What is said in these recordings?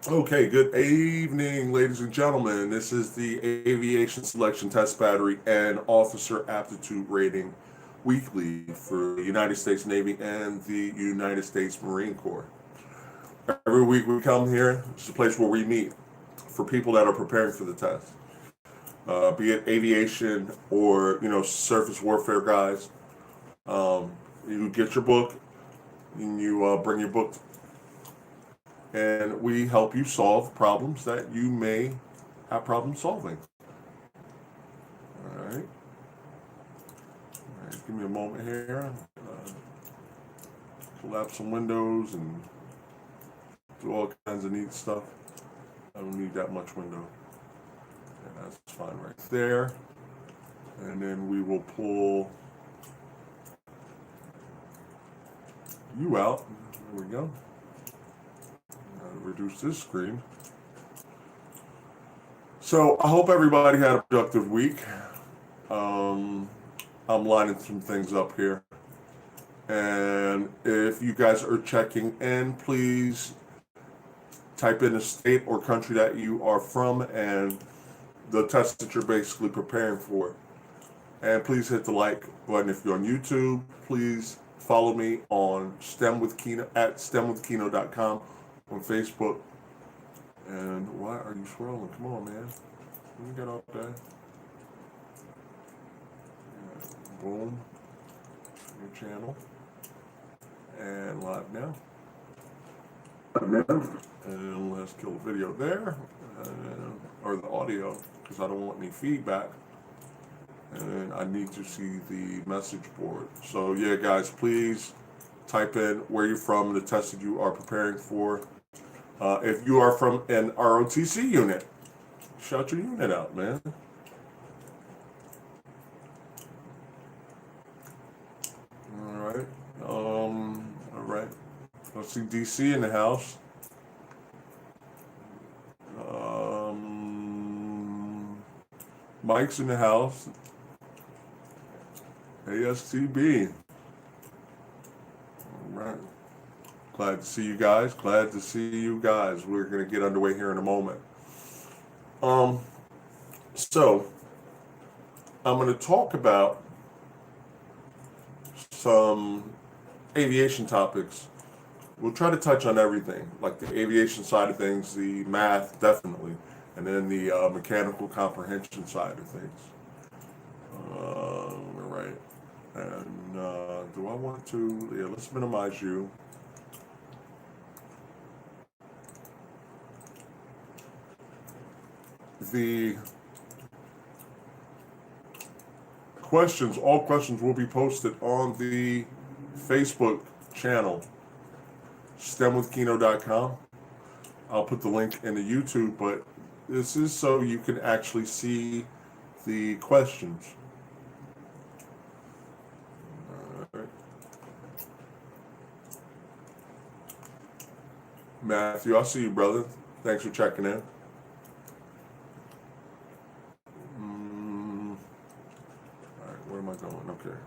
Okay, good evening, ladies and gentlemen. This is the Aviation Selection Test Battery and Officer Aptitude Rating Weekly for the United States Navy and the United States Marine Corps. Every week we come here, it's a place where we meet for people that are preparing for the test, be it aviation or surface warfare guys. Um, you get your book and you bring your book, and we help you solve problems that you may have problem solving. All right. All right. Give me a moment here. Collapse some windows and do all kinds of neat stuff. I don't need that much window. And that's fine right there. And then we will pull you out. There we go. Reduce this screen. So I hope everybody had a productive week. I'm lining some things up here. And if you guys are checking in, please type in the state or country that you are from and the test that you're basically preparing for. And please hit the like button if you're on YouTube. Please follow me on STEMwithKino at STEMwithKino.com on Facebook. And why are you scrolling? Come on, man. Let me get up there. Boom. New channel. And live now. And let's kill the video there. Or the audio, because I don't want any feedback. And I need to see the message board. So yeah, guys, please type in where you're from, the test that you are preparing for. If you are from an ROTC unit, shout your unit out, man. All right. Let's see DC in the house. Mike's in the house. Astb. All right. Glad to see you guys. Glad to see you guys. We're going to get underway here in a moment. So I'm going to talk about some aviation topics. We'll try to touch on everything, like the aviation side of things, the math, definitely, and then the mechanical comprehension side of things. All right. And do I want to? Yeah, let's minimize you. The questions, all questions will be posted on the Facebook channel, STEMwithKino.com. I'll put the link in the YouTube, but this is so you can actually see the questions. All right. Matthew, I see you, brother. Thanks for checking in. All right, where am I going? Okay.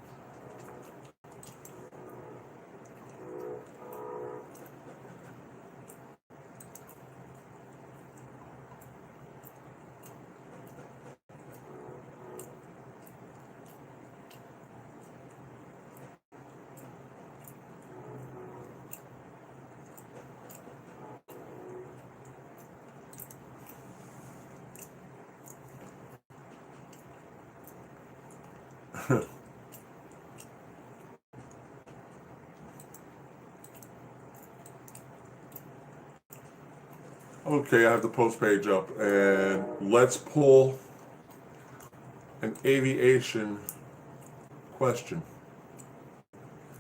Okay, I have the post page up, and let's pull an aviation question.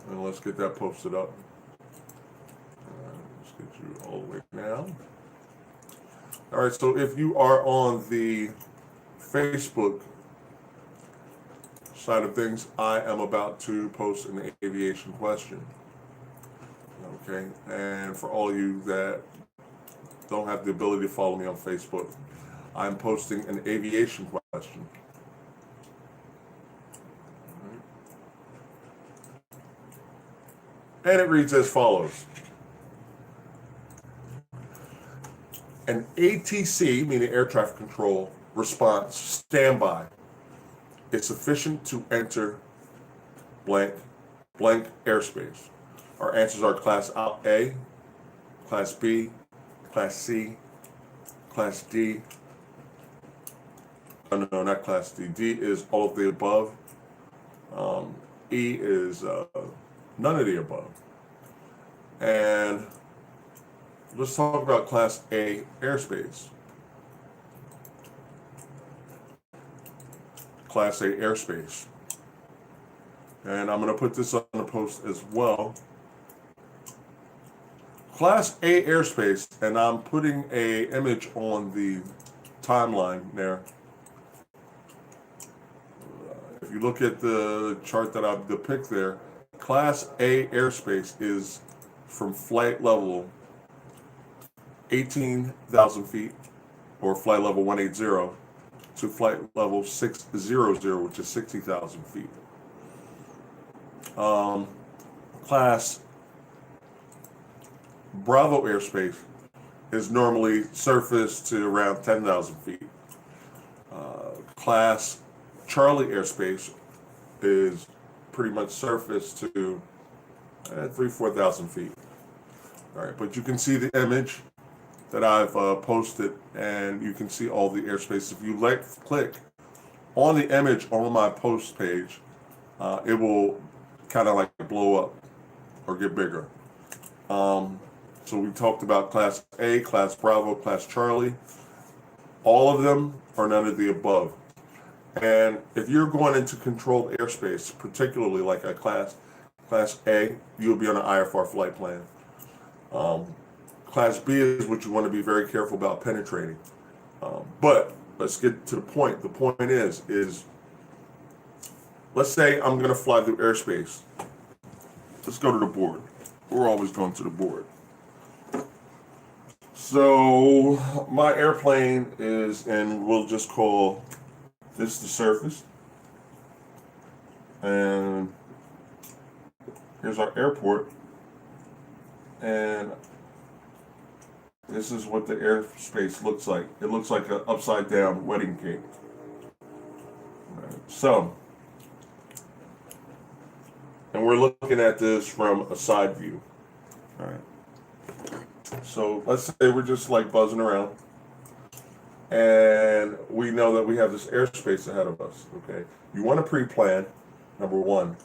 And let's get that posted up. Let's get you all the way down. All right, so if you are on the Facebook side of things, I am about to post an aviation question. Okay, and for all you that don't have the ability to follow me on Facebook, I'm posting an aviation question. And it reads as follows. An ATC, meaning air traffic control, response, standby, is sufficient to enter blank airspace. Our answers are Class A, Class B, Class C, Class D. Oh, no, not Class D. D is all of the above. E is none of the above. And let's talk about Class A airspace. Class A airspace. And I'm going to put this on the post as well. Class A airspace, and I'm putting a image on the timeline there. If you look at the chart that I've depicted there, Class A airspace is from flight level 18,000 feet, or flight level 180, to flight level 600, which is 60,000 feet. Class Bravo airspace is normally surface to around 10,000 feet. Class Charlie airspace is pretty much surface to 4,000 feet. All right, but you can see the image that I've posted, and you can see all the airspace. If you click on the image on my post page, it will kind of like blow up or get bigger. So we talked about Class A, Class Bravo, Class Charlie. All of them are none of the above. And if you're going into controlled airspace, particularly like a Class A, you'll be on an IFR flight plan. Class B is what you want to be very careful about penetrating. But let's get to the point. The point is let's say I'm going to fly through airspace. Let's go to the board. We're always going to the board. So my airplane is, and we'll just call this the surface. And here's our airport. And this is what the airspace looks like. It looks like an upside down wedding cake. Right. So, and we're looking at this from a side view. All right. So let's say we're just like buzzing around, and we know that we have this airspace ahead of us. Okay. You want to pre-plan, number one.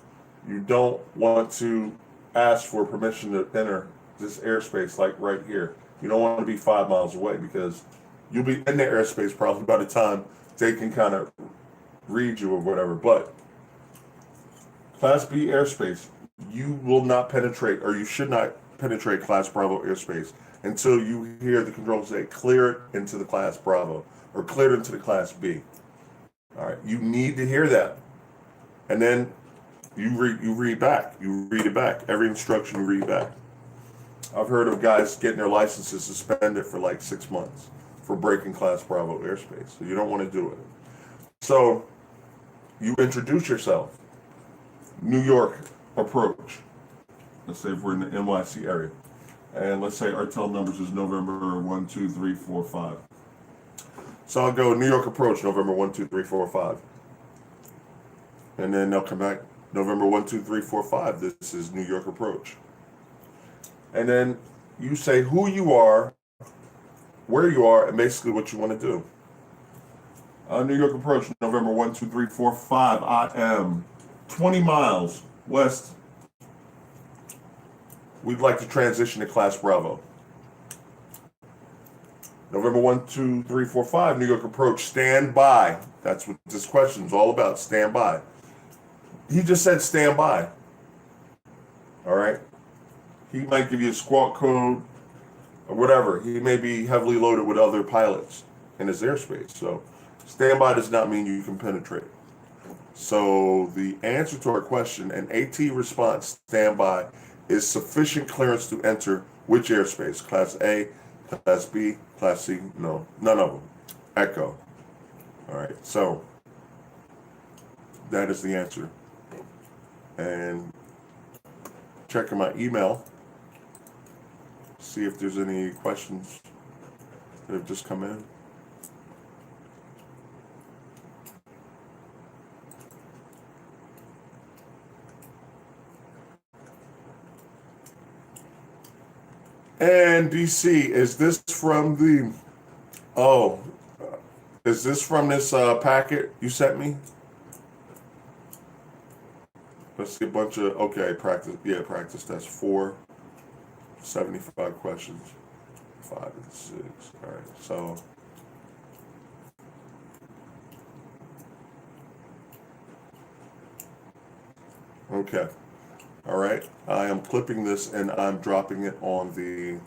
You don't want to ask for permission to enter this airspace like right here. You don't want to be 5 miles away, because you'll be in the airspace probably by the time they can kind of read you or whatever. But Class B airspace, you will not penetrate, or you should not penetrate Class Bravo airspace until you hear the controls say clear it into the Class Bravo or clear it into the Class B. All right, you need to hear that, and then you read it back. Every instruction you read back. I've heard of guys getting their licenses suspended for like 6 months for breaking Class Bravo airspace. So you don't want to do it. So you introduce yourself. New York approach. Let's say if we're in the NYC area. And let's say our tail numbers is November 1, 2, 3, 4, 5. So I'll go New York approach, November 1, 2, 3, 4, 5. And then they'll come back November 1, 2, 3, 4, 5. This is New York approach. And then you say who you are, where you are, and basically what you want to do. New York approach, November 1, 2, 3, 4, 5. I am 20 miles west. We'd like to transition to Class Bravo. November 1, 2, 3, 4, 5, New York approach, stand by. That's what this question is all about, stand by. He just said stand by. All right? He might give you a squawk code or whatever. He may be heavily loaded with other pilots in his airspace. So standby does not mean you can penetrate. So the answer to our question, an AT response standby, is sufficient clearance to enter which airspace? Class A, Class B, Class C? No, none of them. Echo. All right, so that is the answer. And checking my email, see if there's any questions They've just come in. And DC, is this from the? Oh, is this from this packet you sent me? Let's see a bunch of practice. Yeah, practice test 4, 75 questions, 5 and 6. All right, so. Okay. All right. I am clipping this and I'm dropping it on the.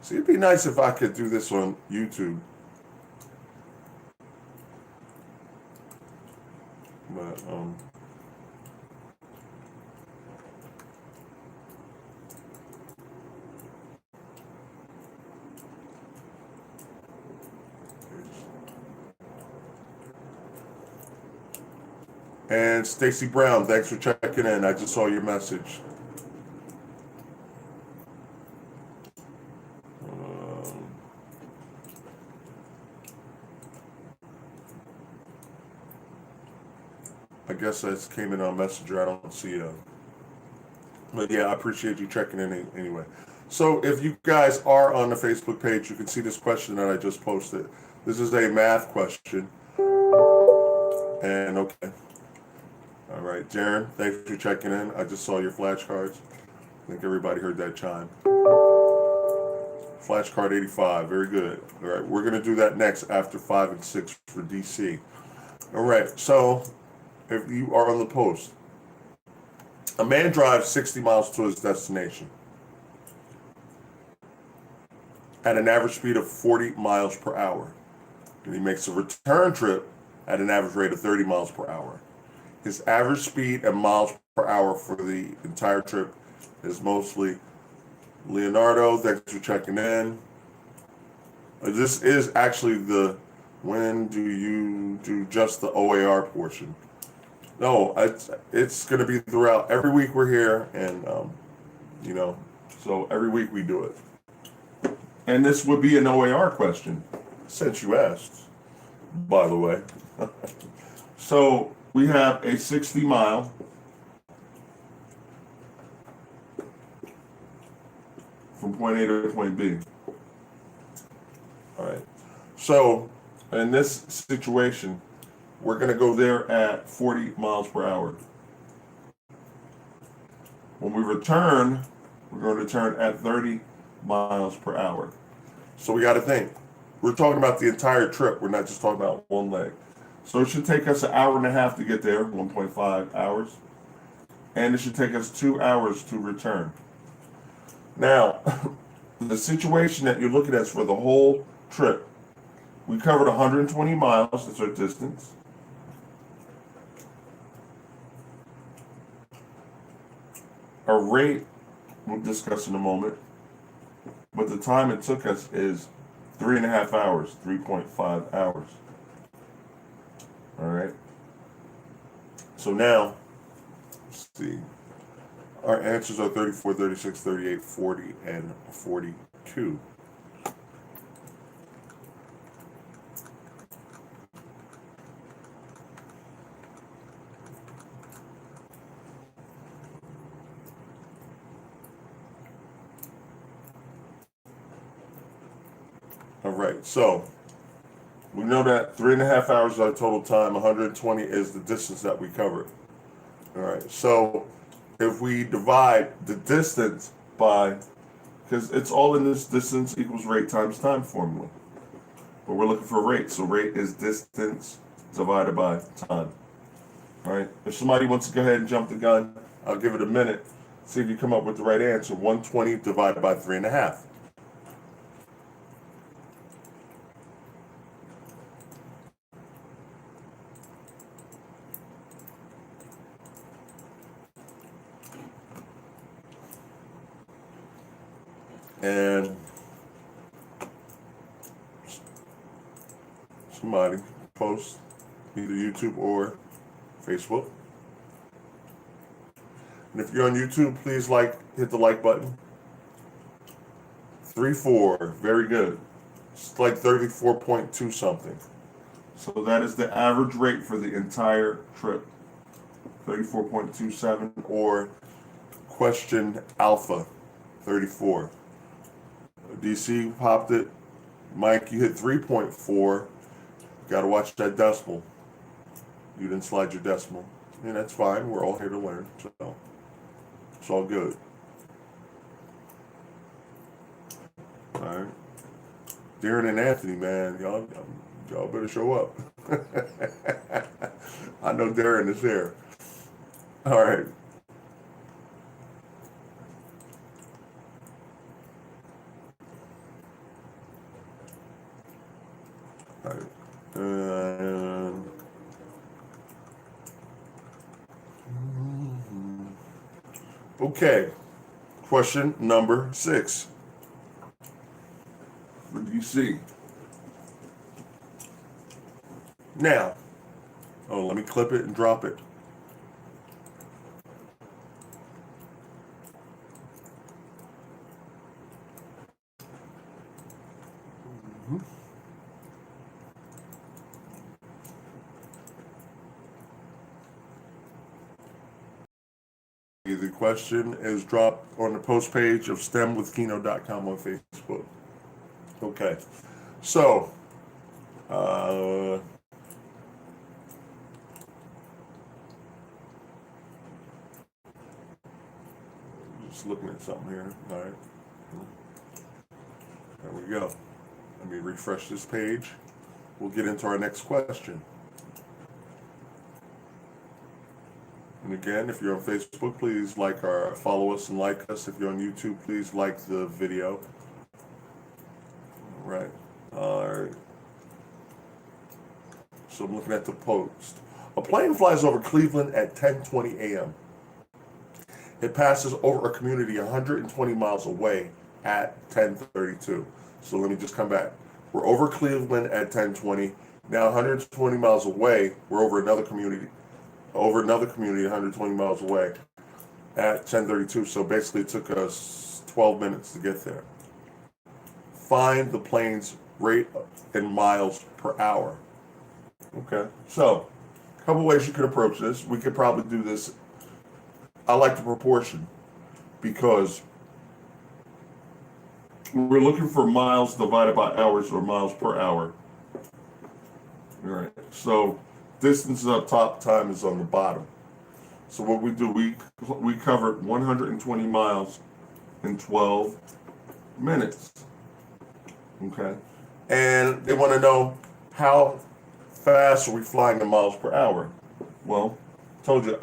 See, it'd be nice if I could do this on YouTube. But and Stacy Brown, thanks for checking in. I just saw your message. I guess that came in on Messenger. I don't see it. But yeah, I appreciate you checking in anyway. So if you guys are on the Facebook page, you can see this question that I just posted. This is a math question. And okay. All right, Jaren, thanks for checking in. I just saw your flashcards. I think everybody heard that chime. Flashcard 85, very good. All right, we're going to do that next after 5 and 6 for DC. All right, so if you are on the post, a man drives 60 miles to his destination at an average speed of 40 miles per hour. And he makes a return trip at an average rate of 30 miles per hour. His average speed and miles per hour for the entire trip is mostly Leonardo. Thanks for checking in. This is actually the when do you do just the OAR portion? No, it's going to be throughout. Every week we're here, and so every week we do it. And this would be an OAR question, since you asked, by the way. So we have a 60-mile from point A to point B. All right. So in this situation, we're going to go there at 40 miles per hour. When we return, we're going to return at 30 miles per hour. So we got to think. We're talking about the entire trip. We're not just talking about one leg. So it should take us an hour and a half to get there, 1.5 hours. And it should take us 2 hours to return. Now, the situation that you're looking at is for the whole trip. We covered 120 miles, that's our distance. Our rate, we'll discuss in a moment. But the time it took us is 3.5 hours, 3.5 hours. All right. So now, let's see. Our answers are 34, 36, 38, 40, and 42. All right, so we know that 3.5 hours is our total time, 120 is the distance that we covered. All right, so if we divide the distance by, because it's all in this distance equals rate times time formula. But we're looking for rate, so rate is distance divided by time. All right, if somebody wants to go ahead and jump the gun, I'll give it a minute, see if you come up with the right answer. 120 divided by 3.5. And somebody post either YouTube or Facebook. And if you're on YouTube, please hit the like button. 3-4, very good. It's like 34.2 something. So that is the average rate for the entire trip. 34.27, or question alpha, 34. DC popped it. Mike, you hit 3.4. Got to watch that decimal. You didn't slide your decimal. And that's fine. We're all here to learn. So it's all good. All right. Darren and Anthony, man, y'all better show up. I know Darren is there. All right. All right. Okay. Question number 6. What do you see? Now, let me clip it and drop it. The question is dropped on the post page of stemwithkino.com on Facebook. Okay, so just looking at something here. All right, there we go. Let me refresh this page. We'll get into our next question. And again, if you're on Facebook, please follow us and like us. If you're on YouTube, please like the video. All right. So I'm looking at the post. A plane flies over Cleveland at 10:20 a.m. It passes over a community 120 miles away at 10:32. So let me just come back. We're over Cleveland at 10:20. Now 120 miles away, we're over another community 120 miles away at 10:32. So basically it took us 12 minutes to get there. Find the plane's rate in miles per hour. Okay, so a couple ways you could approach this. We could probably do this. I like the proportion because we're looking for miles divided by hours, or miles per hour. All right, so distance is up top, time is on the bottom. So what we do, we covered 120 miles in 12 minutes. Okay, and they want to know how fast are we flying in miles per hour. Well, told you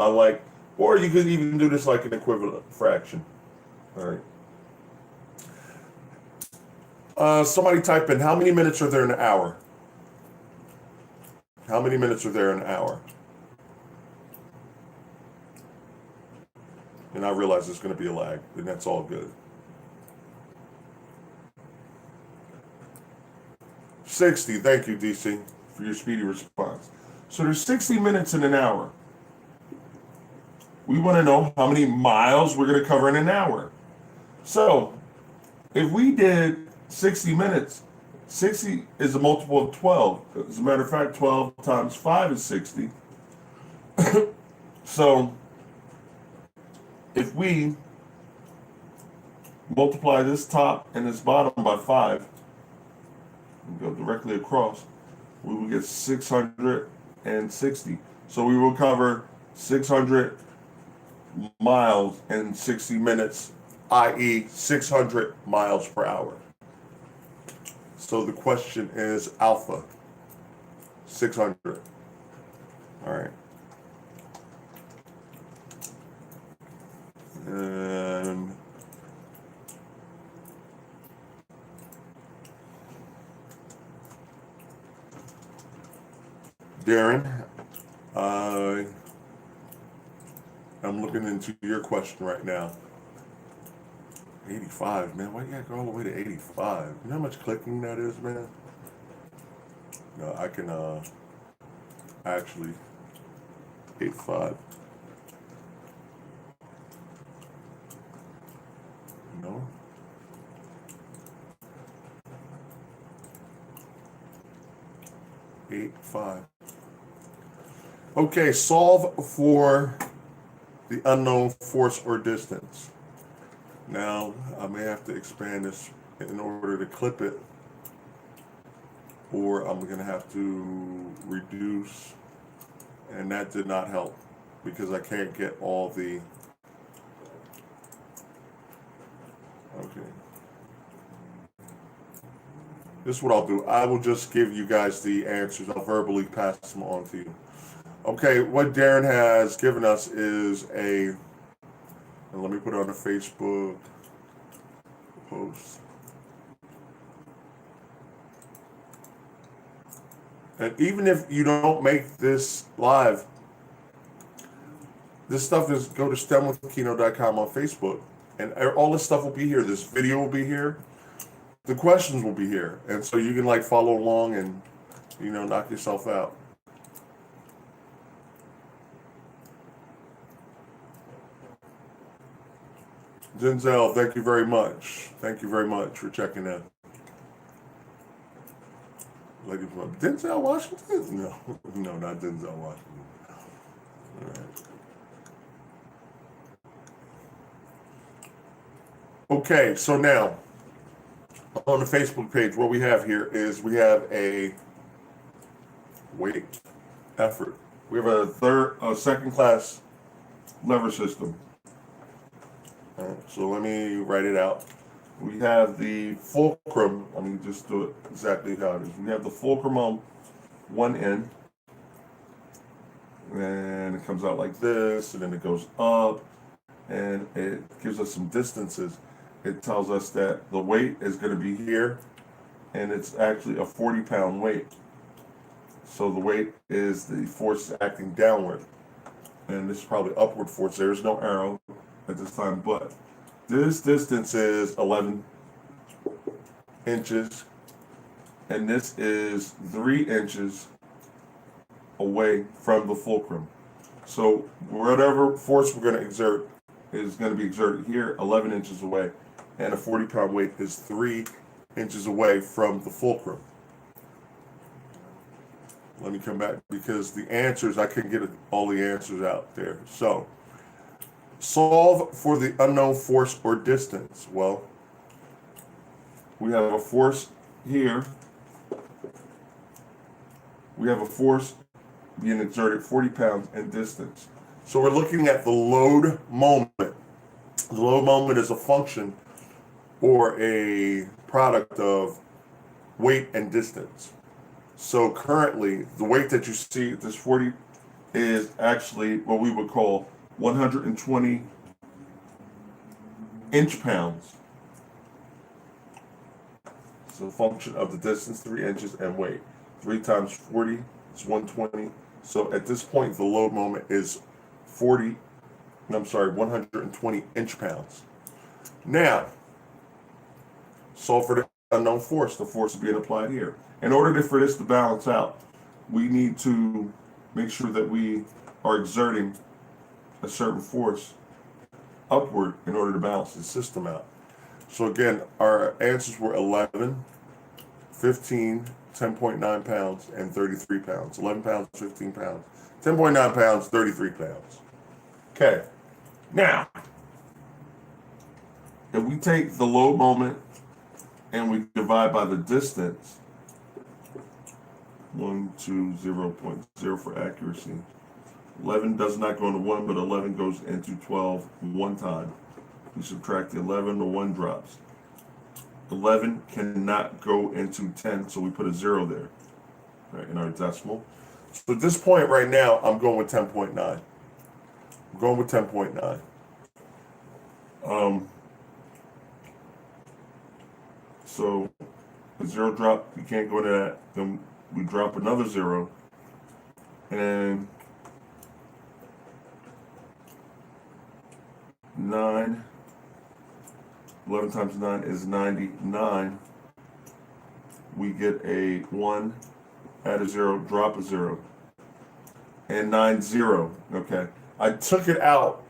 or you could even do this like an equivalent fraction. All right. Somebody type in, how many minutes are there in an hour? How many minutes are there in an hour? And I realize there's going to be a lag, and that's all good. 60. Thank you, DC, for your speedy response. So there's 60 minutes in an hour. We want to know how many miles we're going to cover in an hour. So if we did 60 minutes, 60 is a multiple of 12. As a matter of fact, 12 times 5 is 60. So if we multiply this top and this bottom by 5, and go directly across, we will get 660. So we will cover 600 miles in 60 minutes, i.e. 600 miles per hour. So the question is alpha, 600. All right. And Darren, I'm looking into your question right now. 85, man. Why you gotta go all the way to 85? You know how much clicking that is, man? No, I can actually 85. No. 0.85. Okay, solve for the unknown force or distance. Now, I may have to expand this in order to clip it, or I'm going to have to reduce, and that did not help because I can't get all the, okay. This is what I'll do. I will just give you guys the answers. I'll verbally pass them on to you. Okay, what Darren has given us is and let me put it on a Facebook post. And even if you don't make this live, this stuff is go to stemwithkino.com on Facebook, and all this stuff will be here. This video will be here. The questions will be here, and so you can like follow along and knock yourself out. Denzel, thank you very much. Thank you very much for checking in. Lady from Denzel Washington? No, not Denzel Washington. All right. Okay, so now on the Facebook page, what we have here is we have a weight effort. We have a second class lever system. All right, so let me write it out. We have the fulcrum. Let me just do it exactly how it is. We have the fulcrum on one end, and it comes out like this, and then it goes up, and it gives us some distances. It tells us that the weight is going to be here, and it's actually a 40-pound weight. So the weight is the force acting downward, and this is probably upward force. There's no arrow at this time, but this distance is 11 inches, and this is 3 inches away from the fulcrum. So whatever force we're going to exert is going to be exerted here, 11 inches away, and a 40-pound weight is 3 inches away from the fulcrum. Let me come back because the answers, I couldn't get all the answers out there. So solve for the unknown force or distance. Well, we have a force here. We have a force being exerted 40 pounds and distance. So we're looking at the load moment. The load moment is a function or a product of weight and distance. So currently, the weight that you see, this 40, is actually what we would call 120 inch-pounds. So a function of the distance, 3 inches, and weight. 3 times 40 is 120. So at this point, the load moment is 120 inch-pounds. Now, solve for the unknown force, the force being applied here. In order for this to balance out, we need to make sure that we are exerting a certain force upward in order to balance the system out. So again, our answers were 11, 15, 10.9 pounds, and 33 pounds. 11 pounds, 15 pounds, 10.9 pounds, 33 pounds. Okay, now, if we take the load moment and we divide by the distance, 0.0 for accuracy. 11 does not go into 1, but 11 goes into 12 one time. We subtract the 11, the 1 drops. 11 cannot go into 10, so we put a 0 there, right, in our decimal. So at this point right now, I'm going with 10.9. I'm going with 10.9. So the 0 drop, you can't go into that. Then we drop another 0, and 9, 11 times 9 is 99. We get a 1, add a 0, drop a 0, and 9, 0. Okay, I took it out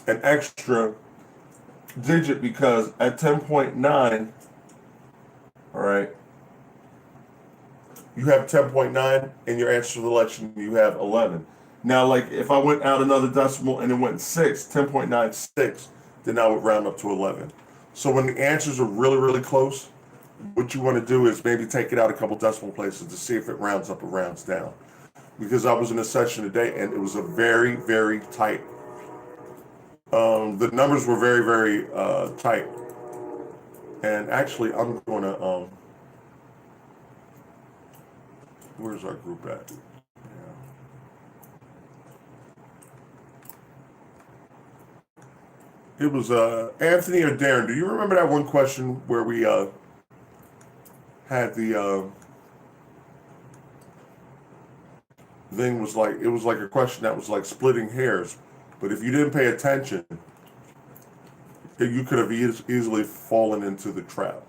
an extra digit because at 10.9, all right, you have 10.9, and your answer selection, you have 11. Now, like if I went out another decimal and it went 6, 10.96, then I would round up to 11. So when the answers are really, really close, what you want to do is maybe take it out a couple decimal places to see if it rounds up or rounds down. Because I was in a session today and it was a very, very tight. The numbers were very, very tight. And actually, I'm going to, where's our group at? Yeah. It was Anthony or Darren. Do you remember that one question where we had the thing was like, it was like a question that was like splitting hairs, but if you didn't pay attention, you could have easily fallen into the trap.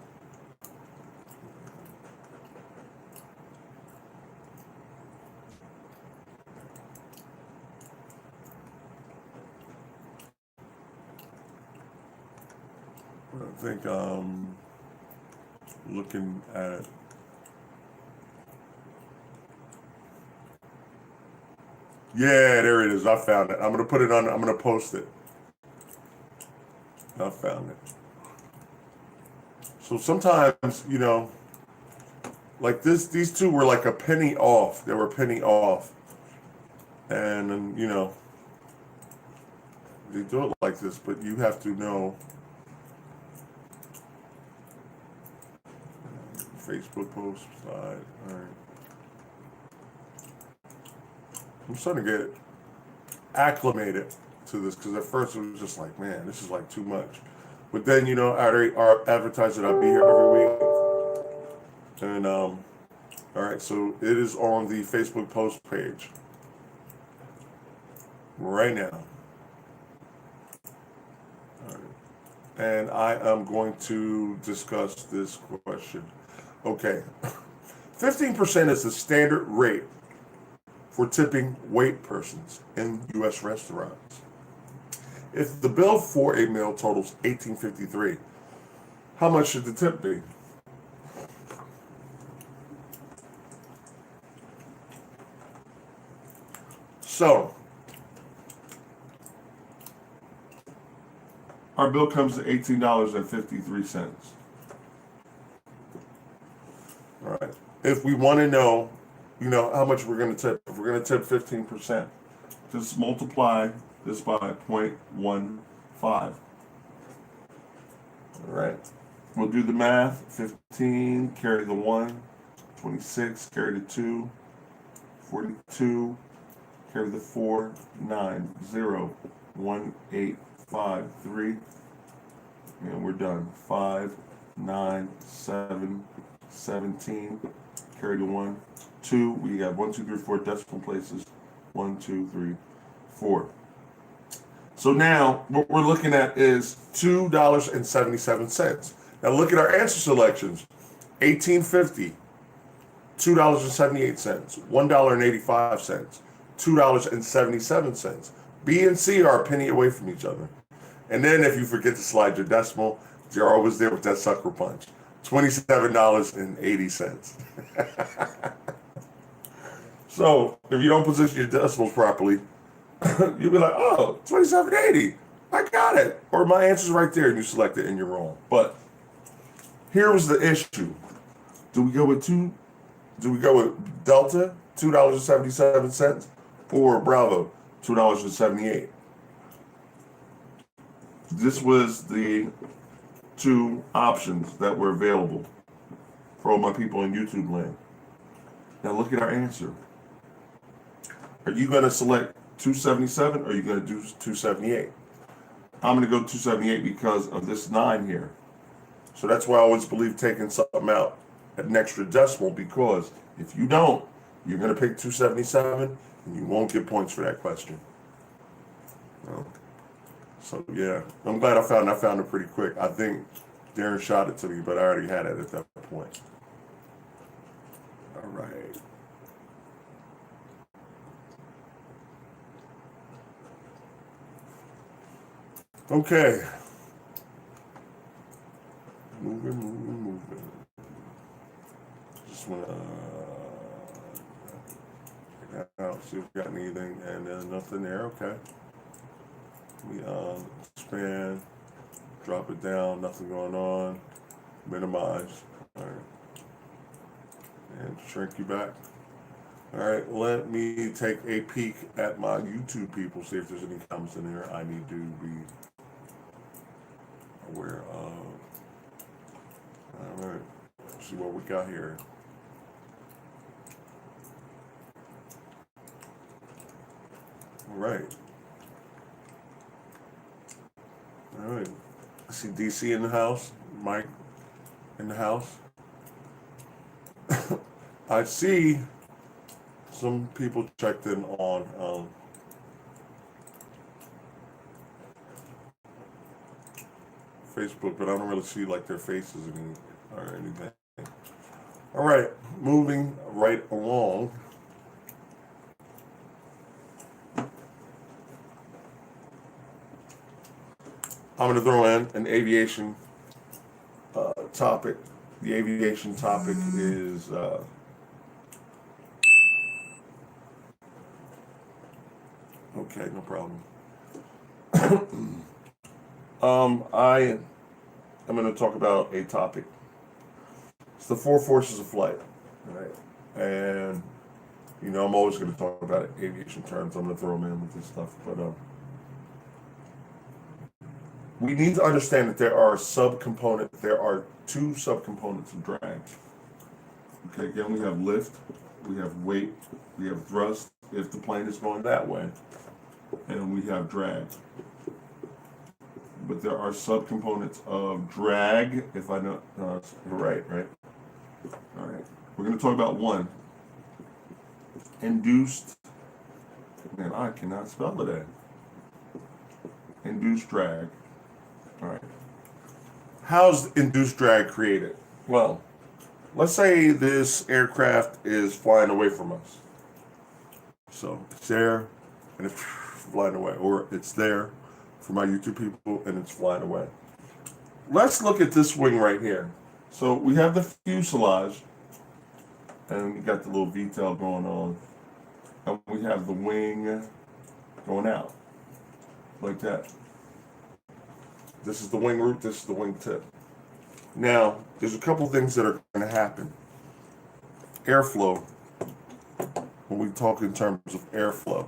I think looking at yeah, there it is. I found it. I'm gonna put it on. I'm gonna post it. I found it. So sometimes, like this, these two were like a penny off. They were a penny off, and they do it like this. But you have to know. Facebook post side. All right. I'm starting to get acclimated to this because at first it was just like, man, this is like too much. But then, I already advertised that I'll be here every week. And, all right, so it is on the Facebook post page right now. All right. And I am going to discuss this question. Okay. 15% is the standard rate for tipping wait persons in U.S. restaurants. If the bill for a meal totals $18.53, how much should the tip be? So, our bill comes to $18.53. All right. If we want to know, how much we're going to tip, if we're going to tip 15%, just multiply this by 0.15. All right. We'll do the math. 15, carry the 1, 26, carry the 2, 42, carry the 4, 9, 0, 1, 8, 5, 3, and we're done. 5, 9, 7, 17, carry the 1, 2, we got 1, 2, 3, 4 decimal places. 1, 2, 3, 4. So now what we're looking at is $2.77. Now look at our answer selections. $18.50, $2.78, $1.85, $2.77. B and C are a penny away from each other. And then if you forget to slide your decimal, you're always there with that sucker punch. $27.80. So if you don't position your decimals properly, you'll be like, oh, $27.80. I got it. Or my answer's right there and you select it and you're wrong. But here was the issue. Do we go with Delta, $2.77, or Bravo, $2.78? This was the two options that were available for all my people in YouTube land. Now look at our answer. Are you going to select 277 or are you going to do 278? I'm going to go 278 because of this 9 here. So that's why I always believe taking something out at an extra decimal, because if you don't, you're going to pick 277 and you won't get points for that question. So yeah, I'm glad I found it pretty quick. I think Darren shot it to me, but I already had it at that point. All right. Okay. Moving. Just wanna nothing there. Okay. We expand, drop it down, nothing going on. Minimize. All right. And shrink you back. All right, let me take a peek at my YouTube people, see if there's any comments in there I need to be aware of. All right, let's see what we got here. All right. All right. I see DC in the house, Mike in the house. I see some people checked in on Facebook, but I don't really see like their faces or anything. All right, moving right along. I'm going to throw in an aviation topic. The aviation topic is okay, no problem. I am going to talk about a topic. It's the four forces of flight, right? And you know, I'm always going to talk about aviation terms. I'm going to throw them in with this stuff, but we need to understand that there are subcomponents. There are two subcomponents of drag. Okay, again, we have lift, we have weight, we have thrust if the plane is going that way, and we have drag. But there are subcomponents of drag. If I know, right. All right, we're going to talk about one. Induced. Man, I cannot spell it. Induced drag. All right. How's induced drag created? Well, let's say this aircraft is flying away from us. So it's there and it's flying away, or it's there for my YouTube people and it's flying away. Let's look at this wing right here. So we have the fuselage and we got the little V-tail going on, and we have the wing going out like that. This is the wing root, this is the wing tip. Now, there's a couple things that are going to happen. Airflow, when we talk in terms of airflow.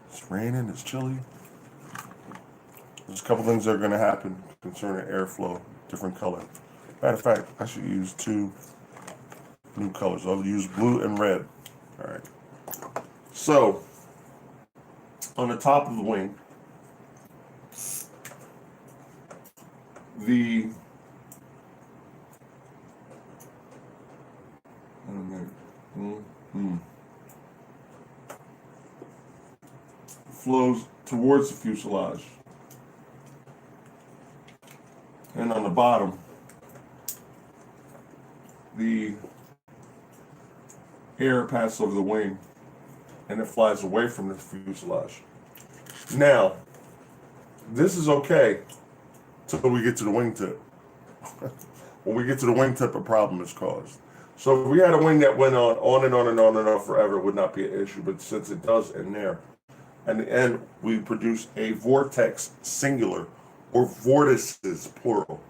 It's raining, it's chilly. There's a couple things that are going to happen concerning airflow, different color. Matter of fact, I should use two new colors. I'll use blue and red. All right. So, on the top of the wing, the flows towards the fuselage. And on the bottom, the air passes over the wing and it flies away from the fuselage. Now, this is okay until we get to the wingtip. When we get to the wingtip, a problem is caused. So if we had a wing that went on and on and on and on forever, it would not be an issue. But since it does end there, in the end, we produce a vortex singular or vortices plural.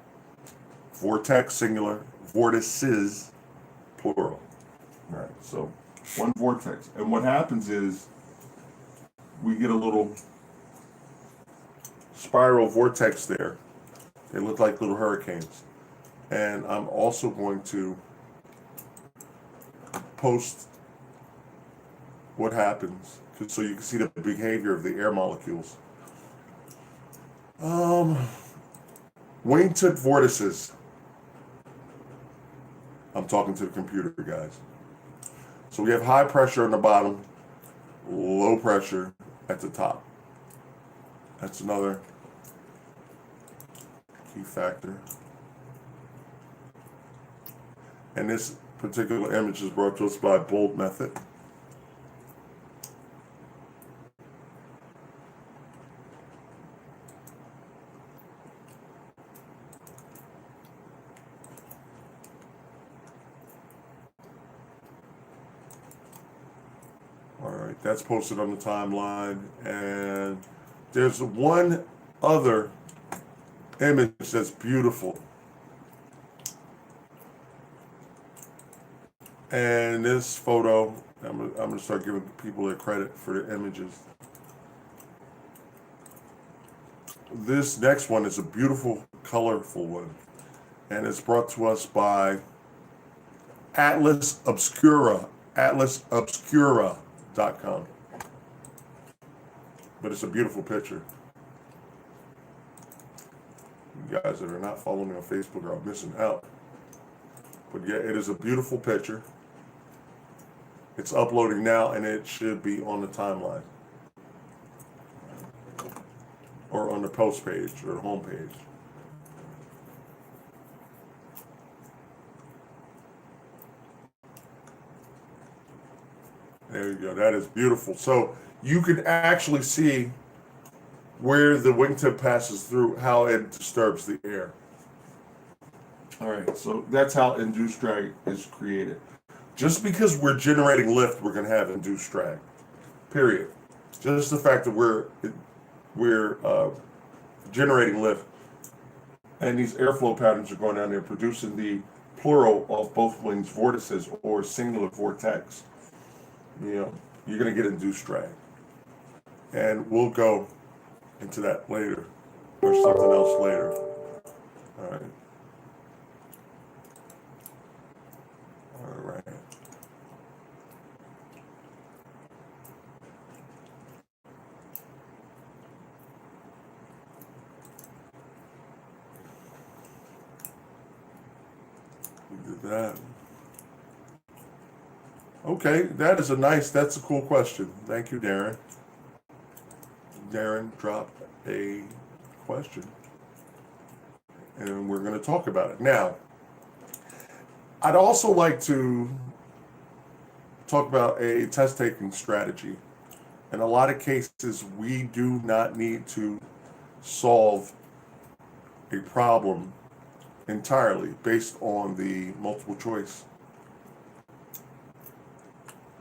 Vortex singular, vortices plural. All right, so one vortex. And what happens is we get a little spiral vortex there. They look like little hurricanes. And I'm also going to post what happens so you can see the behavior of the air molecules. Wingtip vortices. I'm talking to the computer, guys. So we have high pressure on the bottom, low pressure at the top. That's another key factor. And this particular image is brought to us by Bold Method. that's posted on the timeline. And there's one other image that's beautiful. And this photo, I'm gonna start giving people their credit for their images. This next one is a beautiful, colorful one, and it's brought to us by Atlas Obscura, atlasobscura.com. But it's a beautiful picture. You guys that are not following me on Facebook are missing out. But yeah, it is a beautiful picture. It's uploading now, and it should be on the timeline or on the post page or the home page. There you go. That is beautiful. So you can actually see where the wingtip passes through, how it disturbs the air. All right, so that's how induced drag is created. Just because we're generating lift, we're going to have induced drag. Period. Just the fact that we're generating lift, and these airflow patterns are going down there, producing the plural of both wings vortices or singular vortex. You know, you're going to get induced drag, and we'll go into that later, or something else later. All right. All right. We did that. Okay, that's a cool question. Thank you, Darren. Darren dropped a question, and we're going to talk about it. Now, I'd also like to talk about a test-taking strategy. In a lot of cases, we do not need to solve a problem entirely based on the multiple choice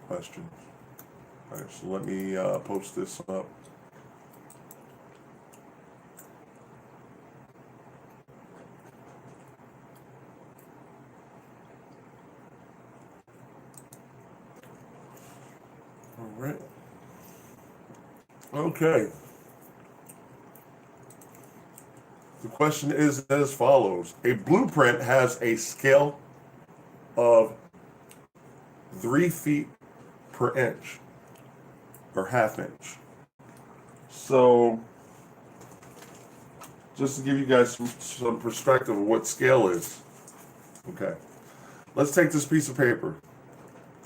questions. All right, so let me post this up. All right. Okay. The question is as follows. A blueprint has a scale of 3 feet per inch or half inch. So just to give you guys some perspective of what scale is. Okay. Let's take this piece of paper.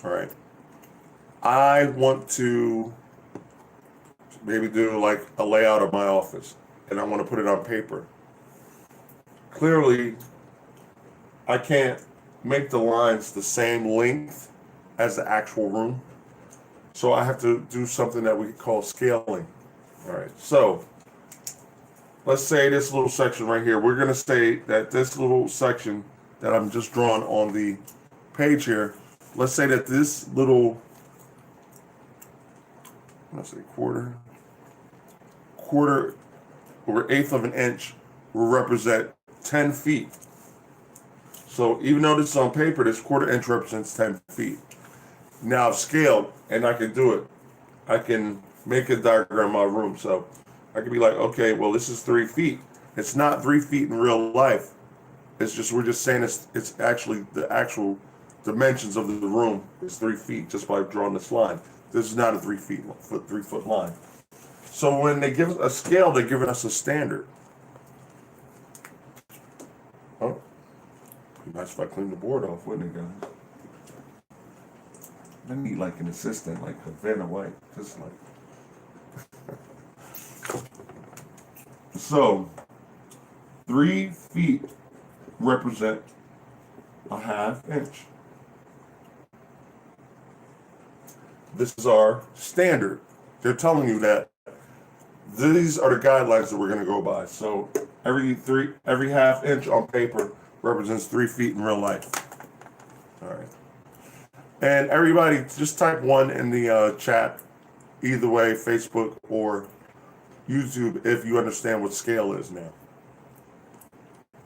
All right. I want to maybe do like a layout of my office, and I want to put it on paper. Clearly, I can't make the lines the same length as the actual room. So I have to do something that we call scaling. All right, so let's say this little section right here, we're going to say that this little section that I'm just drawing on the page here, let's say that this little, let's say quarter or eighth of an inch will represent 10 feet. So even though this is on paper, this quarter inch represents 10 feet. Now I've scaled, and I can do it. I can make a diagram of my room. So I can be like, okay, well, this is 3 feet. It's not 3 feet in real life. It's just, we're just saying it's actually the actual dimensions of the room is 3 feet just by drawing this line. This is not a 3 foot line. So when they give us a scale, they're giving us a standard. Oh, be nice if I clean the board off, wouldn't it, guys? I need like an assistant, like a Vanna White, just like. So, 3 feet represent a half inch. This is our standard. They're telling you that these are the guidelines that we're going to go by. So every half inch on paper represents 3 feet in real life. All right. And everybody, just type 1 in the chat either way, Facebook or YouTube, if you understand what scale is now.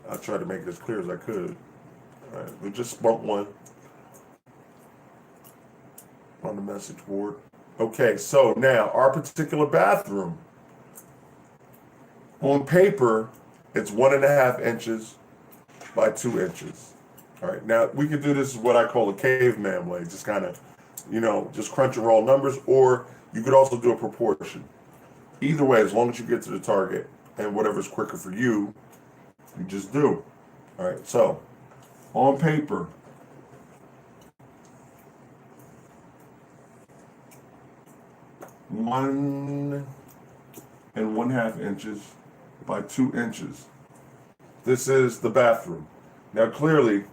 I tried to make it as clear as I could. All right, we just bump one on the message board. Okay, so now our particular bathroom. On paper, it's 1.5 inches by 2 inches. All right, now we can do this what I call a caveman way, just kind of, just crunch and roll numbers, or you could also do a proportion. Either way, as long as you get to the target and whatever's quicker for you, you just do. All right, so on paper, one and 1/2 inches by 2 inches. This is the bathroom. Now, clearly,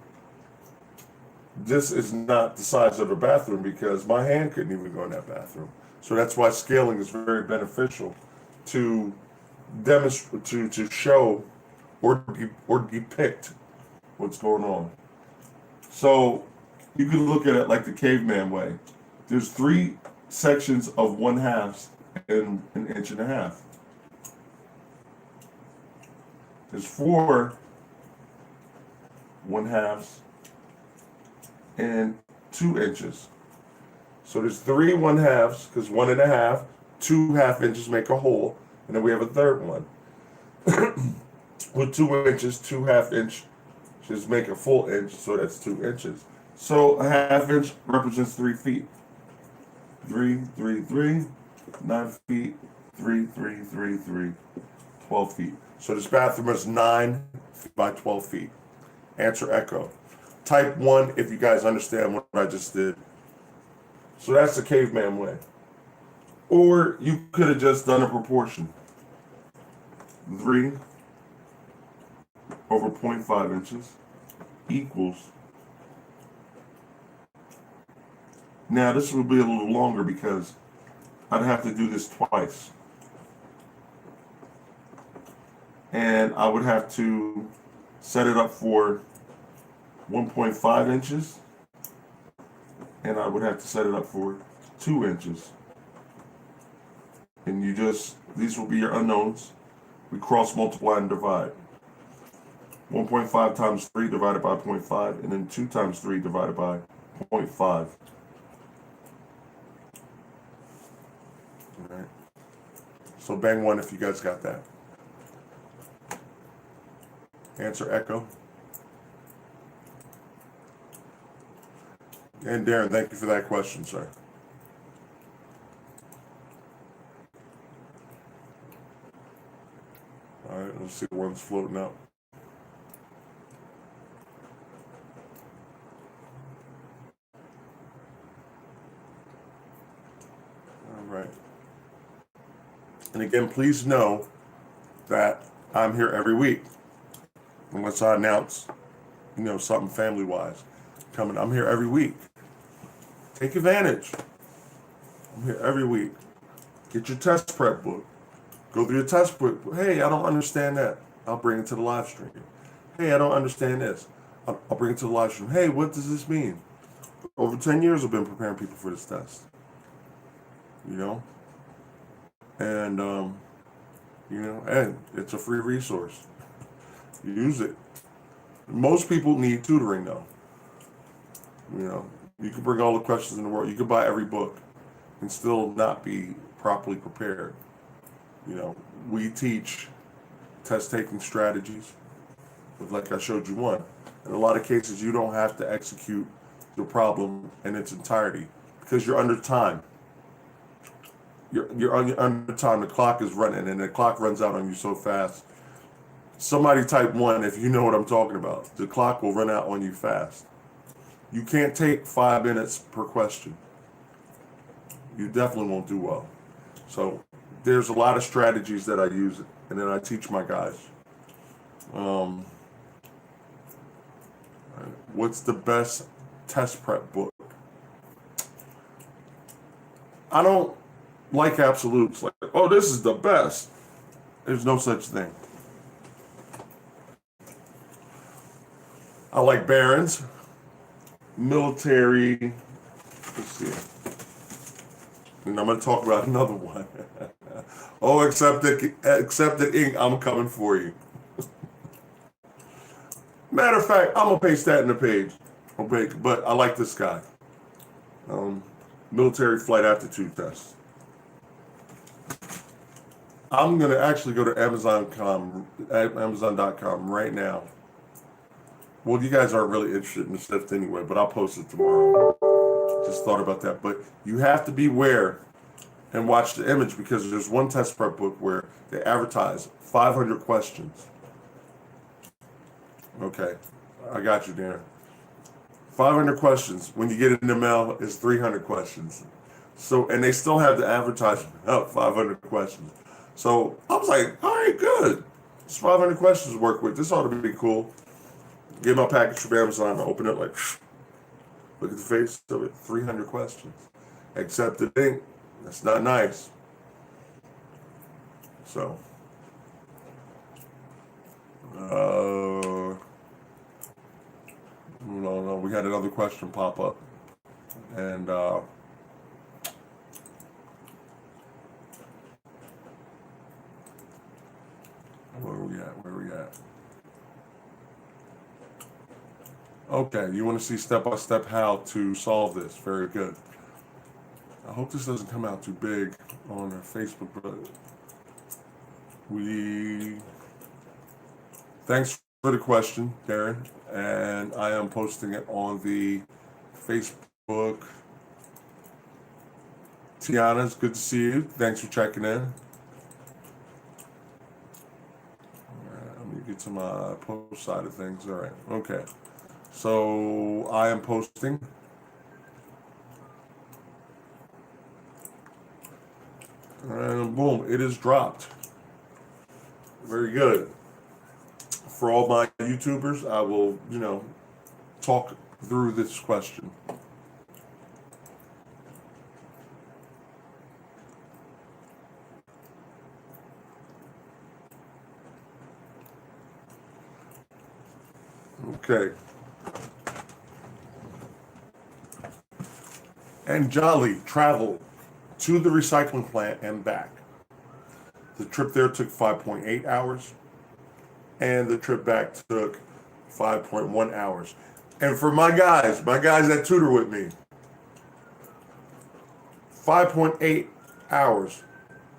this is not the size of the bathroom because my hand couldn't even go in that bathroom. So that's why scaling is very beneficial to demonstrate, to show or depict what's going on. So you can look at it like the caveman way. There's 3 sections of 1/2 and 1.5 inches. There's 4 1/2 and 2 inches. So there's 3 1/2 because 1.5, 2 1/2 inches make a hole, and then we have a third one. With 2 inches, 2 1/2 inches make a full inch, so that's 2 inches. So a 1/2 inch represents 3 feet. 3, 3, 3, 9 feet, 3, 3, 3, 3, 12 feet. So this bathroom is 9 by 12 feet. Answer echo. Type 1 if you guys understand what I just did. So that's the caveman way. Or you could have just done a proportion. 3 over 0.5 inches equals. Now this will be a little longer because I'd have to do this twice. And I would have to set it up for 1.5 inches. And I would have to set it up for 2 inches. And these will be your unknowns. We cross multiply and divide. 1.5 times 3 divided by 0.5, and then 2 times 3 divided by 0.5. All right. So bang 1 if you guys got that. Answer echo. And Darren, thank you for that question, sir. All right, let's see the one's floating up. All right. And again, please know that I'm here every week. Unless I announce, something family-wise coming. I'm here every week. Take advantage. I'm here every week. Get your test prep book. Go through your test book. Hey, I don't understand that. I'll bring it to the live stream. Hey, I don't understand this. I'll bring it to the live stream. Hey, what does this mean? Over 10 years I've been preparing people for this test. And, and it's a free resource. Use it. Most people need tutoring, though. You can bring all the questions in the world. You can buy every book and still not be properly prepared. We teach test-taking strategies, like I showed you one. In a lot of cases, you don't have to execute the problem in its entirety because you're under time. You're under time. The clock is running, and the clock runs out on you so fast. Somebody type 1 if you know what I'm talking about. The clock will run out on you fast. You can't take 5 minutes per question. You definitely won't do well. So there's a lot of strategies that I use, and then I teach my guys. What's the best test prep book? I don't like absolutes. Like, oh, this is the best. There's no such thing. I like Barron's, military, let's see, And I'm going to talk about another one. Oh, accepted ink, I'm coming for you. Matter of fact, I'm going to paste that in the page. Okay, but I like this guy. Military flight aptitude test. I'm going to actually go to Amazon.com right now. Well, you guys aren't really interested in the SIFT anyway, but I'll post it tomorrow. Just thought about that. But you have to beware and watch the image, because there's one test prep book where they advertise 500 questions. Okay, I got you, Darren. 500 questions. When you get it in the mail, it's 300 questions. So, and they still have the advertisement up 500 questions. So I was like, all right, good. It's 500 questions to work with. This ought to be cool. Get my package from Amazon, open it like, look at the face of it, 300 questions. Except the thing, that's not nice. So, no, we had another question pop up. And, where are we at? Okay, you want to see step-by-step how to solve this. Very good. I hope this doesn't come out too big on our Facebook, but thanks for the question, Darren, and I am posting it on the Facebook. Tiana, it's good to see you. Thanks for checking in. All right, let me get to my post side of things. All right, okay. So I am posting. And boom, it is dropped. Very good. For all my YouTubers, I will, talk through this question. Okay. And Jolly traveled to the recycling plant and back. The trip there took 5.8 hours, and the trip back took 5.1 hours. And for my guys that tutor with me, 5.8 hours.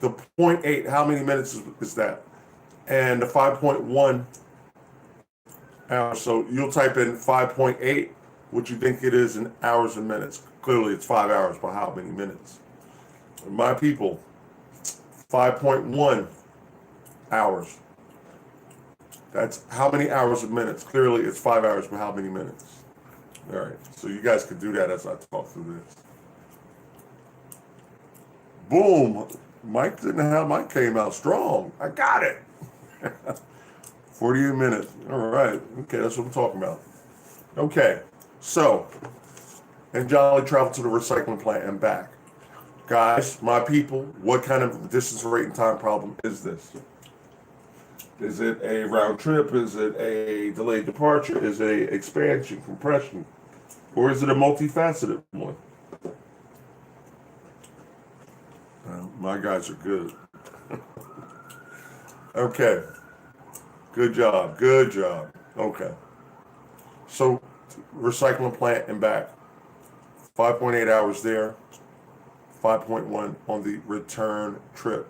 The 0.8, how many minutes is that? And the 5.1 hours. So you'll type in 5.8, what you think it is in hours and minutes. Clearly it's 5 hours, but how many minutes? My people, 5.1 hours. That's how many hours and minutes. Clearly it's 5 hours, but how many minutes? All right, so you guys could do that as I talk through this. Boom, Mike came out strong. I got it. 48 minutes. All right, okay, that's what I'm talking about. Okay, so, and Jolly traveled to the recycling plant and back. Guys, my people, what kind of distance, rate, and time problem is this? Is it a round trip? Is it a delayed departure? Is it a expansion, compression? Or is it a multifaceted one? My guys are good. Okay. Good job. Okay. So, recycling plant and back. 5.8 hours there. 5.1 on the return trip.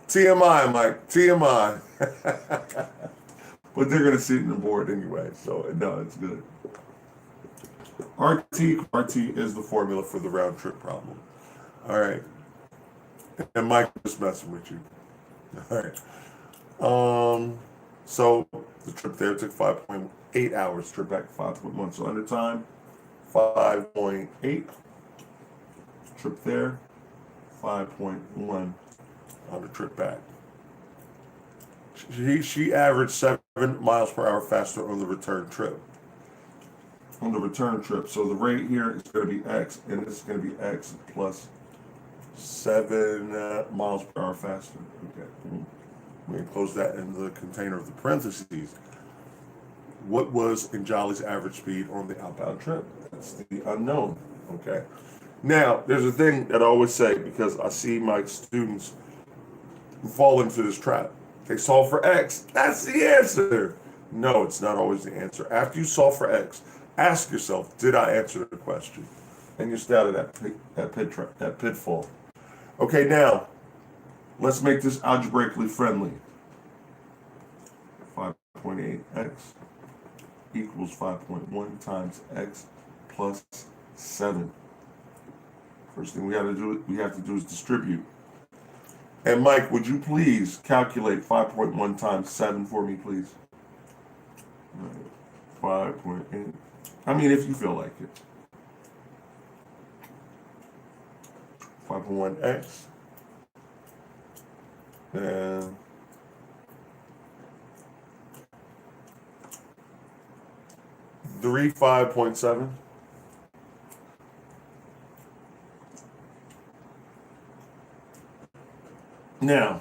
TMI, Mike. TMI. But they're going to see it in the board anyway. So, no, it's good. RT is the formula for the round trip problem. All right. And Mike is messing with you. All right. So the trip there took 5.8 hours. Trip back 5.1. So under time, 5.8. Trip there, 5.1 on the trip back. She averaged 7 miles per hour faster on the return trip. So the rate here is going to be X, and this is going to be X plus 7 miles per hour faster. Okay. We're going to close that in the container of the parentheses. What was in Jolly's average speed on the outbound trip? That's the unknown. Okay. Now, there's a thing that I always say because I see my students fall into this trap. They solve for X. That's the answer. No, it's not always the answer. After you solve for X, ask yourself, did I answer the question? And you're out of that pitfall. Okay, now, let's make this algebraically friendly. 5.8x equals 5.1 times x plus 7. First thing we have to do is distribute. And Mike, would you please calculate 5.1 times 7 for me, please? 5.8. I mean, if you feel like it. 5.1x. And 5.7. Now,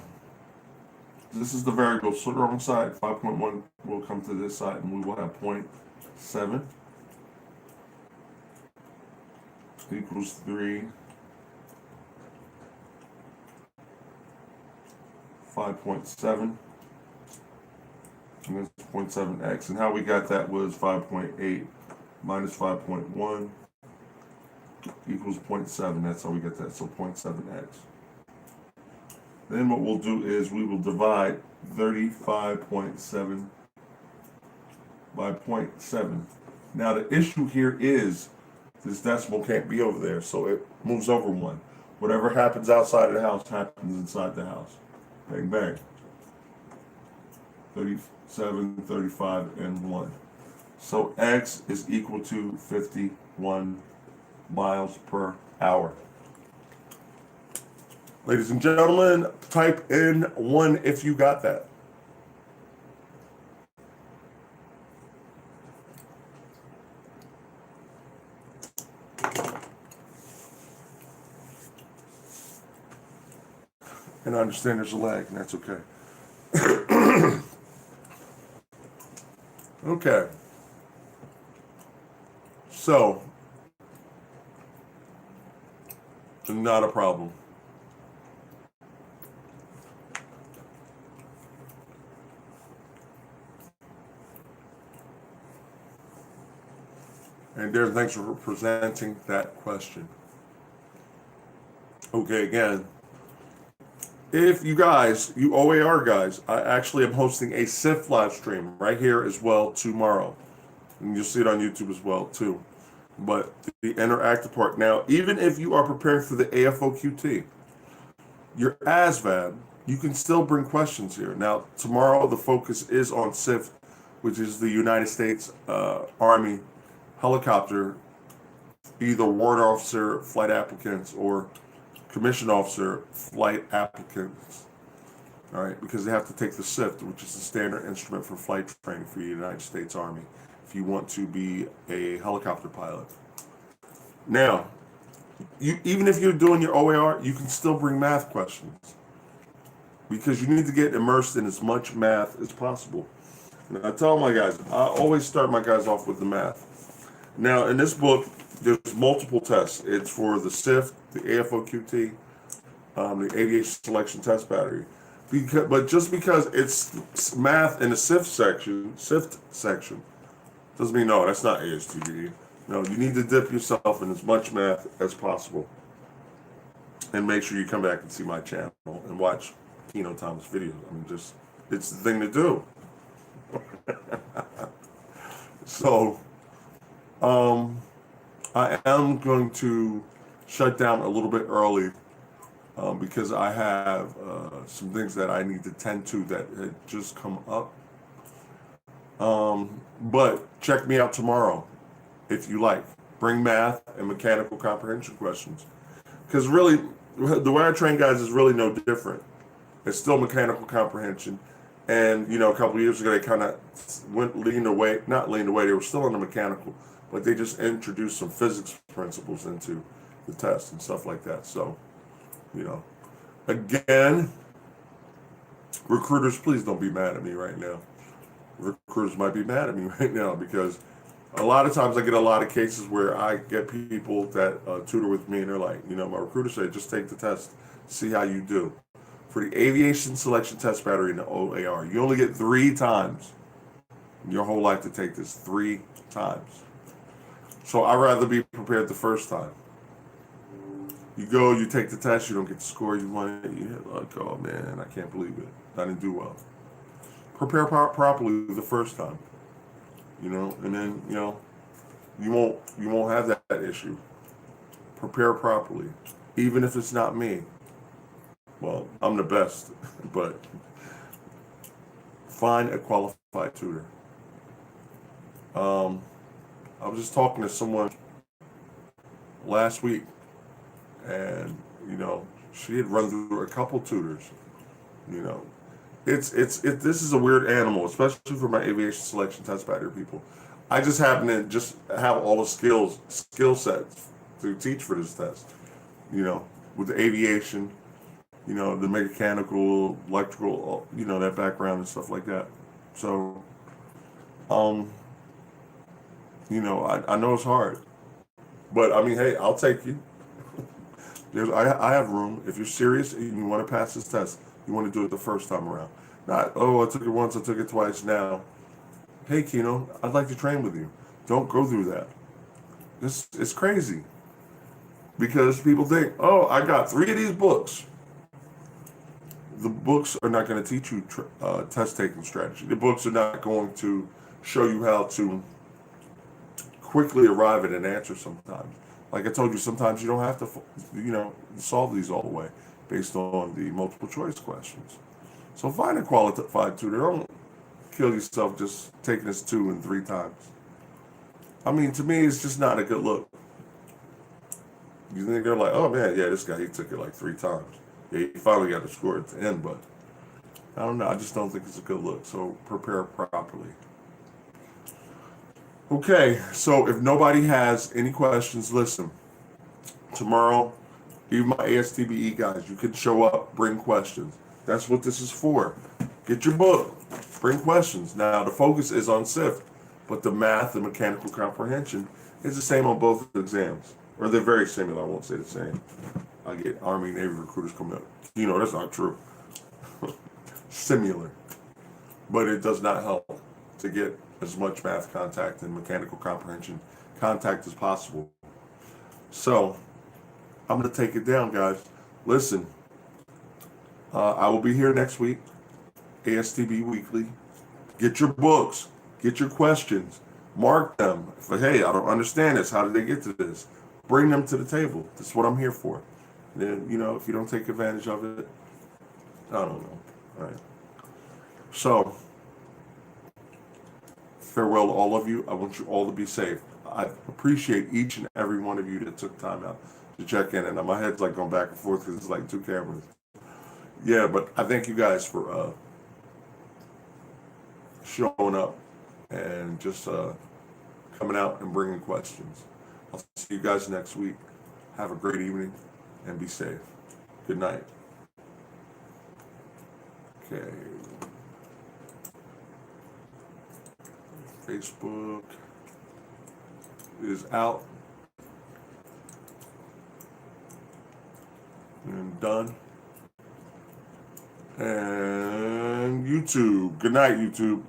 this is the variable, so the wrong side. 5.1 will come to this side, and we will have 0.7 equals 3. 5.7, and that's 0.7x. And how we got that was 5.8 minus 5.1 equals 0.7. That's how we get that, so 0.7x. Then what we'll do is we will divide 35.7 by 0.7. Now the issue here is this decimal can't be over there, so it moves over 1. Whatever happens outside of the house happens inside the house. Bang, bang. 37, 35, and 1. So x is equal to 51 miles per hour. Ladies and gentlemen, type in 1 if you got that. And I understand there's a lag, and that's okay. Okay. So, not a problem. And Darren, thanks for presenting that question. Okay, again, if you guys, you OAR guys, I actually am hosting a SIF live stream right here as well tomorrow. And you'll see it on YouTube as well too. But the interactive part, now, even if you are preparing for the AFOQT, your ASVAB, you can still bring questions here. Now, tomorrow the focus is on SIF, which is the United States Army helicopter, either warrant officer flight applicants or commissioned officer flight applicants. All right, because they have to take the SIFT, which is the standard instrument for flight training for the United States Army, if you want to be a helicopter pilot. Now, even if you're doing your OAR, you can still bring math questions because you need to get immersed in as much math as possible. And I tell my guys, I always start my guys off with the math. Now, in this book, there's multiple tests. It's for the SIFT, the AFOQT, the Aviation Selection Test Battery. But just because it's math in the SIFT section, doesn't mean, no, that's not ASTB. No, you need to dip yourself in as much math as possible. And make sure you come back and see my channel and watch Keno Thomas videos. I mean, it's the thing to do. So, I am going to shut down a little bit early because I have some things that I need to tend to that had just come up. But check me out tomorrow if you like. Bring math and mechanical comprehension questions. Because really, the way I train guys is really no different. It's still mechanical comprehension. And, a couple of years ago, they kind of not leaned away, they were still on the mechanical, but they just introduced some physics principles into the test and stuff like that. So, again, recruiters, please don't be mad at me right now. Recruiters might be mad at me right now because A lot of times I get a lot of cases where I get people that tutor with me and they're like, my recruiter said, just take the test, see how you do. For the aviation selection test battery in the OAR, you only get 3 times in your whole life to take this, 3 times. So I'd rather be prepared the first time. You go, you take the test, you don't get the score you wanted, you hit like, oh man, I can't believe it. I didn't do well. Prepare properly the first time, and then, you won't have that issue. Prepare properly. Even if it's not me. Well, I'm the best, but find a qualified tutor. I was just talking to someone last week, and she had run through a couple tutors. This is a weird animal, especially for my aviation selection test battery people. I just happen to just have all the skill sets to teach for this test. With the aviation, the mechanical, electrical, that background and stuff like that. So, I know it's hard, but I mean, hey, I'll take you. I have room. If you're serious and you want to pass this test, you want to do it the first time around. Not, oh, I took it once, I took it twice. Now, hey, Kino, I'd like to train with you. Don't go through that. It's crazy. Because people think, oh, I got 3 of these books. The books are not going to teach you test taking strategy. The books are not going to show you how to quickly arrive at an answer sometimes. Like I told you, sometimes you don't have to, solve these all the way based on the multiple choice questions. So find a qualified tutor. Don't kill yourself just taking this 2 and 3 times. I mean, to me, it's just not a good look. You think they're like, oh man, yeah, this guy, he took it like 3 times. Yeah, he finally got the score at the end, but I don't know. I just don't think it's a good look. So prepare properly. Okay, so if nobody has any questions, listen. Tomorrow, even my ASTBE guys, you can show up, bring questions. That's what this is for. Get your book, bring questions. Now, the focus is on SIFT, but the math and mechanical comprehension is the same on both exams. Or they're very similar, I won't say the same. I get Army, Navy recruiters coming up. That's not true. Similar. But it does not help to get as much math contact and mechanical comprehension contact as possible. So, I'm going to take it down, guys. Listen, I will be here next week, ASTB Weekly. Get your books. Get your questions. Mark them. Hey, I don't understand this. How did they get to this? Bring them to the table. That's what I'm here for. And then, if you don't take advantage of it, I don't know. All right. So, farewell to all of you. I want you all to be safe. I appreciate each and every one of you that took time out to check in. And my head's like going back and forth because it's like 2 cameras. Yeah, but I thank you guys for showing up and just coming out and bringing questions. I'll see you guys next week. Have a great evening and be safe. Good night. Okay. Facebook is out and done. And YouTube. Good night, YouTube.